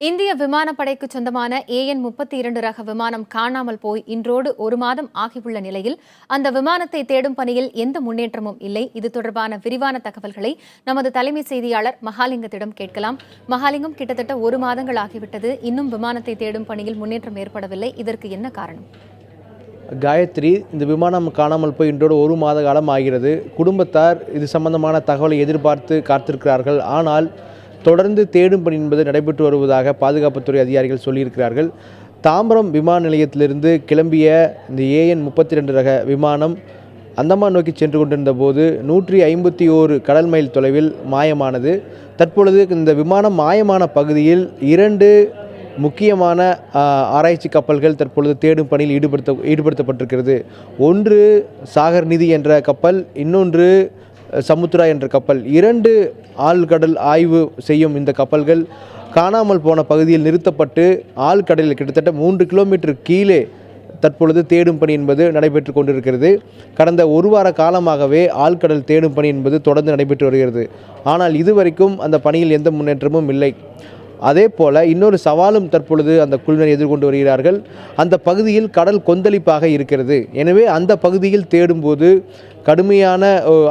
இந்திய விமானப்படைக்கு சொந்தமான AN-32 ரக விமானம் காணாமல் போய் இன்றோடு 1 மாதம் ஆகியுள்ள நிலையில் அந்த விமானத்தை தேடும் பணியில் எந்த முன்னேற்றமும் இல்லை. இது தொடர்பான விரிவான தகவல்களை நமது தலைமை செய்தியாளர் மகாலிங்கத்திடம் கேட்கலாம். மகாலிங்கம், கிட்டத்தட்ட 1 மாதங்கள் ஆகிவிட்டது, இன்னும் விமானத்தை தேடும் பணியில் முன்னேற்றம் ஏற்படவில்லை. இதற்கு என்ன காரணம்? காயத்ரி, இந்த விமானம் காணாமல் போய் இன்றோடு 1 மாத காலம் ஆகிறது. குடும்பத்தார் இது சம்பந்தமான தகவலை எதிர்பார்த்து காத்திருக்கிறார்கள். ஆனால் தொடர்ந்து தேடும் பணி என்பது நடைபெற்று வருவதாக பாதுகாப்புத்துறை அதிகாரிகள் சொல்லியிருக்கிறார்கள். தாம்பரம் விமான நிலையத்திலிருந்து கிளம்பிய இந்த AN-32 ரக விமானம் அந்தமான் நோக்கி சென்று கொண்டிருந்த போது 151 கடல் மைல் தொலைவில் மாயமானது. தற்பொழுது இந்த விமானம் மாயமான பகுதியில் 2 முக்கியமான ஆராய்ச்சி கப்பல்கள் தற்பொழுது தேடும் பணியில் ஈடுபடுத்தப்பட்டிருக்கிறது. ஒன்று சாகர் நிதி என்ற கப்பல், இன்னொன்று சமுத்ரா என்ற கப்பல். 2 ஆழ்கடல் ஆய்வு செய்யும் இந்த கப்பல்கள் காணாமல் போன பகுதியில் நிறுத்தப்பட்டு ஆழ்கடலில் கிட்டத்தட்ட 3 கிலோமீட்டர் கீழே தற்பொழுது தேடும் பணி என்பது நடைபெற்று கொண்டிருக்கிறது. கடந்த 1 வார காலமாகவே ஆழ்கடல் தேடும் பணி என்பது தொடர்ந்து நடைபெற்று வருகிறது. ஆனால் இதுவரைக்கும் அந்த பணியில் எந்த முன்னேற்றமும் இல்லை. அதே போல் இன்னொரு சவாலும் தற்பொழுது அந்த குழுவினர் எதிர்கொண்டு வருகிறார்கள். அந்த பகுதியில் கடல் கொந்தளிப்பாக இருக்கிறது. எனவே அந்த பகுதியில் தேடும்போது கடுமையான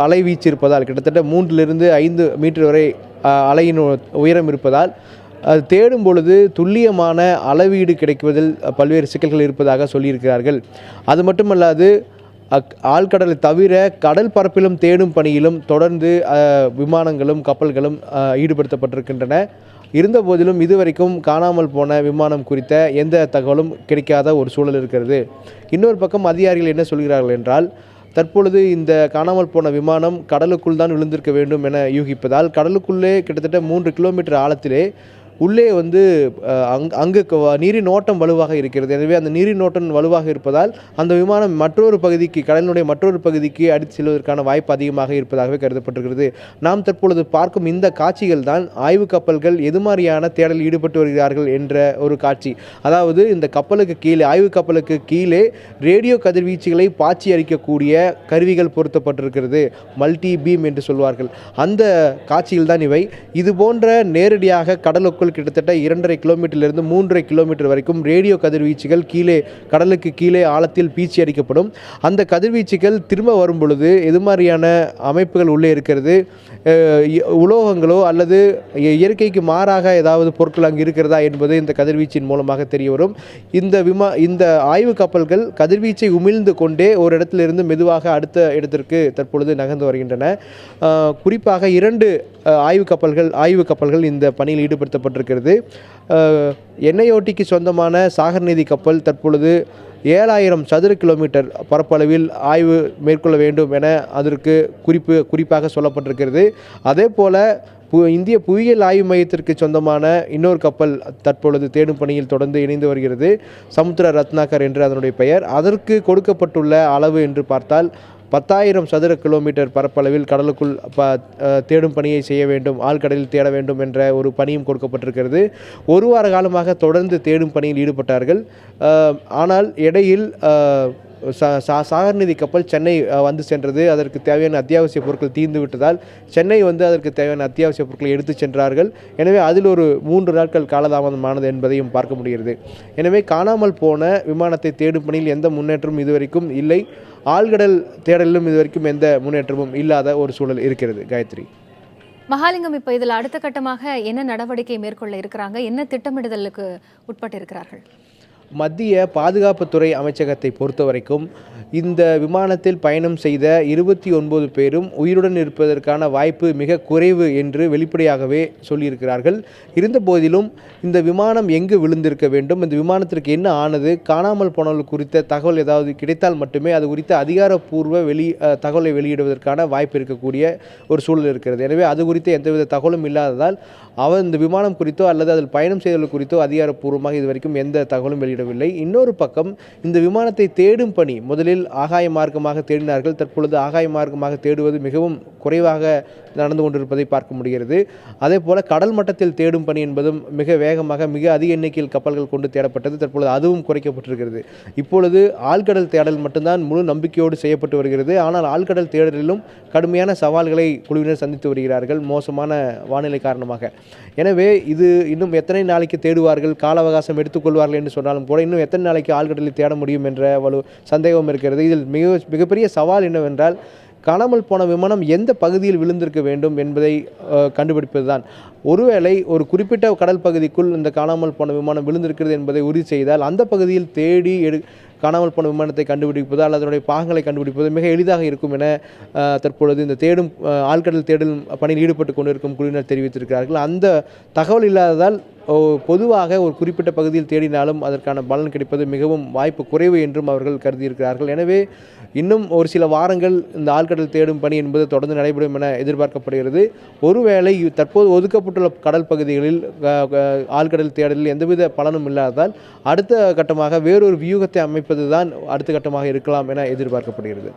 அலைவீச்சு இருப்பதால், கிட்டத்தட்ட 3 to 5 மீட்டர் வரை அலையின் உயரம் இருப்பதால் அது தேடும் பொழுது துல்லியமான அளவீடு கிடைக்குவதில் பல்வேறு சிக்கல்கள் இருப்பதாக சொல்லியிருக்கிறார்கள். அது மட்டுமல்லாது ஆழ்கடலை தவிர கடல் பரப்பிலும் தேடும் பணியிலும் தொடர்ந்து விமானங்களும் கப்பல்களும் ஈடுபடுத்தப்பட்டிருக்கின்றன. இருந்தபோதிலும் இதுவரைக்கும் காணாமல் போன விமானம் குறித்த எந்த தகவலும் கிடைக்காத ஒரு சூழல் இருக்கிறது. இன்னொரு பக்கம் அதிகாரிகள் என்ன சொல்கிறார்கள் என்றால், தற்பொழுது இந்த காணாமல் போன விமானம் கடலுக்குள் தான் விழுந்திருக்க வேண்டும் என யூகிப்பதால் கடலுக்குள்ளே கிட்டத்தட்ட 3 கிலோமீட்டர் ஆழத்திலே உள்ளே அங்கு நீரின் ஓட்டம் வலுவாக இருக்கிறது. எனவே அந்த நீரின் ஓட்டம் வலுவாக இருப்பதால் அந்த விமானம் மற்றொரு பகுதிக்கு, கடலினுடைய மற்றொரு பகுதிக்கு அடித்து செல்வதற்கான வாய்ப்பு அதிகமாக இருப்பதாகவே கருதப்பட்டிருக்கிறது. நாம் தற்பொழுது பார்க்கும் இந்த காட்சிகள் தான் ஆய்வு கப்பல்கள் எது மாதிரியான தேடலில் ஈடுபட்டு வருகிறார்கள் என்ற ஒரு காட்சி. அதாவது இந்த கப்பலுக்கு கீழே, ஆய்வு கப்பலுக்கு கீழே ரேடியோ கதிர்வீச்சுகளை பாய்ச்சி அளிக்கக்கூடிய கருவிகள் பொருத்தப்பட்டிருக்கிறது. மல்டி பீம் என்று சொல்வார்கள். அந்த காட்சிகள் தான் இவை. இது போன்ற நேரடியாக கடலுக்குள் கிட்டத்தட்ட 2.5 கிலோமீட்டரிலிருந்து 3.5 கிலோமீட்டர் வரைக்கும் ரேடியோ கதிர்வீச்சுகள் கீழே, கடலுக்கு கீழே ஆழத்தில் பீச்சி அடிக்கப்படும். அந்த கதிர்வீச்சுகள் திரும்ப வரும் பொழுது எது மாதிரியான அமைப்புகள் உள்ளே இருக்கிறது, உலோகங்களோ அல்லது இயற்கைக்கு மாறாக ஏதாவது பொருட்கள் அங்கு இருக்கிறதா என்பது இந்த கதிர்வீச்சின் மூலமாக தெரிய வரும். இந்த ஆய்வு கப்பல்கள் கதிர்வீச்சை உமிழ்ந்து கொண்டே ஒரு இடத்திலிருந்து மெதுவாக அடுத்த இடத்திற்கு தற்பொழுது நகர்ந்து வருகின்றன. குறிப்பாக 2 ஆய்வு கப்பல்கள் இந்த பணியில் ஈடுபடுத்தப்பட்டிருக்கிறது. எண்ணெயோட்டிக்கு சொந்தமான சாகர் நிதி கப்பல் தற்பொழுது 7000 சதுர கிலோமீட்டர் பரப்பளவில் ஆய்வு மேற்கொள்ள வேண்டும் என அதற்கு குறிப்பாக சொல்லப்பட்டிருக்கிறது. அதே போல் இந்திய புவியியல் ஆய்வு மையத்திற்கு சொந்தமான இன்னொரு கப்பல் தற்பொழுது தேடும் பணியில் தொடர்ந்து இணைந்து வருகிறது. சமுத்திர ரத்னாகர் என்று அதனுடைய பெயர். அதற்கு கொடுக்கப்பட்டுள்ள அளவு என்று பார்த்தால் 10,000 சதுர கிலோமீட்டர் பரப்பளவில் கடலுக்குள் தேடும் பணியை செய்ய வேண்டும், ஆழ்கடலில் தேட வேண்டும் என்ற ஒரு பணியும் கொடுக்கப்பட்டிருக்கிறது. 1 வார காலமாக தொடர்ந்து தேடும் பணியில் ஈடுபட்டார்கள். ஆனால் இடையில் சாகர் நிதி கப்பல் சென்னை வந்து சென்றது. அதற்கு தேவையான அத்தியாவசிய பொருட்கள் தீர்ந்து விட்டதால் சென்னை அதற்கு தேவையான அத்தியாவசிய பொருட்களை எடுத்து சென்றார்கள். எனவே அதில் ஒரு 3 நாட்கள் காலதாமதமானது என்பதையும் பார்க்க முடிகிறது. எனவே காணாமல் போன விமானத்தை தேடும் பணியில் எந்த முன்னேற்றமும் இதுவரைக்கும் இல்லை. ஆழ்கடல் தேடலிலும் இதுவரைக்கும் எந்த முன்னேற்றமும் இல்லாத ஒரு சூழல் இருக்கிறது. காயத்ரி. மகாலிங்கம், இப்போ இதில் அடுத்த கட்டமாக என்ன நடவடிக்கை மேற்கொள்ள இருக்கிறாங்க? என்ன திட்டமிடுதலுக்கு உட்பட்டு இருக்கிறார்கள்? மத்திய பாதுகாப்புத்துறை அமைச்சகத்தை பொறுத்த வரைக்கும் இந்த விமானத்தில் பயணம் செய்த 29 பேரும் உயிருடன் இருப்பதற்கான வாய்ப்பு மிக குறைவு என்று வெளிப்படையாகவே சொல்லியிருக்கிறார்கள். இருந்தபோதிலும் இந்த விமானம் எங்கு விழுந்திருக்க வேண்டும், இந்த விமானத்திற்கு என்ன ஆனது, காணாமல் போனவர்கள் குறித்த தகவல் ஏதாவது கிடைத்தால் மட்டுமே அது குறித்த அதிகாரப்பூர்வ தகவலை வெளியிடுவதற்கான வாய்ப்பு இருக்கக்கூடிய ஒரு சூழல் இருக்கிறது. எனவே அது குறித்த எந்தவித தகவலும் இல்லாததால் இந்த விமானம் குறித்தோ அல்லது அதில் பயணம் செய்தவர்கள் குறித்தோ அதிகாரப்பூர்வமாக இதுவரைக்கும் எந்த தகவலும் வெளியிட வெளியிடவில்லை. இன்னொரு பக்கம் இந்த விமானத்தை தேடும் பணி முதலில் ஆகாய மார்க்கமாக தேடினார்கள். தற்பொழுது ஆகாய மார்க்கமாக தேடுவது மிகவும் குறைவாக நடந்து கொண்டிருப்பதை பார்க்க முடிகிறது. அதே போல கடல் மட்டத்தில் தேடும் பணி என்பதும் மிக வேகமாக மிக அதிக எண்ணிக்கையில் கப்பல்கள் கொண்டு தேடப்பட்டது. தற்பொழுது அதுவும் குறைக்கப்பட்டிருக்கிறது. இப்பொழுது ஆழ்கடல் தேடல் மட்டும்தான் முழு நம்பிக்கையோடு செய்யப்பட்டு வருகிறது. ஆனால் ஆழ்கடல் தேடலிலும் கடுமையான சவால்களை குழுவினர் சந்தித்து வருகிறார்கள், மோசமான வானிலை காரணமாக. எனவே இது இன்னும் எத்தனை நாளைக்கு தேடுவார்கள், கால அவகாசம் எடுத்துக்கொள்வார்கள் என்று சொன்னாலும் கூட இன்னும் எத்தனை நாளைக்கு ஆழ்கடலில் தேட முடியும் என்ற சந்தேகம் இருக்கிறது. இதில் மிகப்பெரிய சவால் என்னவென்றால் காணாமல் போன விமானம் எந்த பகுதியில் விழுந்திருக்க வேண்டும் என்பதை கண்டுபிடிப்பதுதான். ஒருவேளை ஒரு குறிப்பிட்ட கடல் பகுதிக்குள் இந்த காணாமல் போன விமானம் விழுந்திருக்கிறது என்பதை உறுதி செய்தால் அந்த பகுதியில் தேடி காணாமல் போன விமானத்தை கண்டுபிடிப்பது அல்லது அதனுடைய பாகங்களை கண்டுபிடிப்பது மிக எளிதாக இருக்கும் என தற்பொழுது இந்த ஆழ்கடல் தேடல் பணியில் ஈடுபட்டு கொண்டிருக்கும் குழுவினர் தெரிவித்திருக்கிறார்கள். அந்த தகவல் இல்லாததால் பொதுவாக ஒரு குறிப்பிட்ட பகுதியில் தேடினாலும் அதற்கான பலன் கிடைப்பது மிகவும் வாய்ப்பு குறைவு என்றும் அவர்கள் கருதியிருக்கிறார்கள். எனவே இன்னும் ஒரு சில வாரங்கள் இந்த ஆழ்கடல் தேடும் பணி என்பது தொடர்ந்து நடைபெறும் என எதிர்பார்க்கப்படுகிறது. ஒருவேளை தற்போது ஒதுக்கப்பட்டுள்ள கடல் பகுதிகளில் ஆழ்கடல் தேடலில் எந்தவித பலனும் இல்லாததால் அடுத்த கட்டமாக வேறொரு வியூகத்தை அமைப்பதுதான் அடுத்த கட்டமாக இருக்கலாம் என எதிர்பார்க்கப்படுகிறது.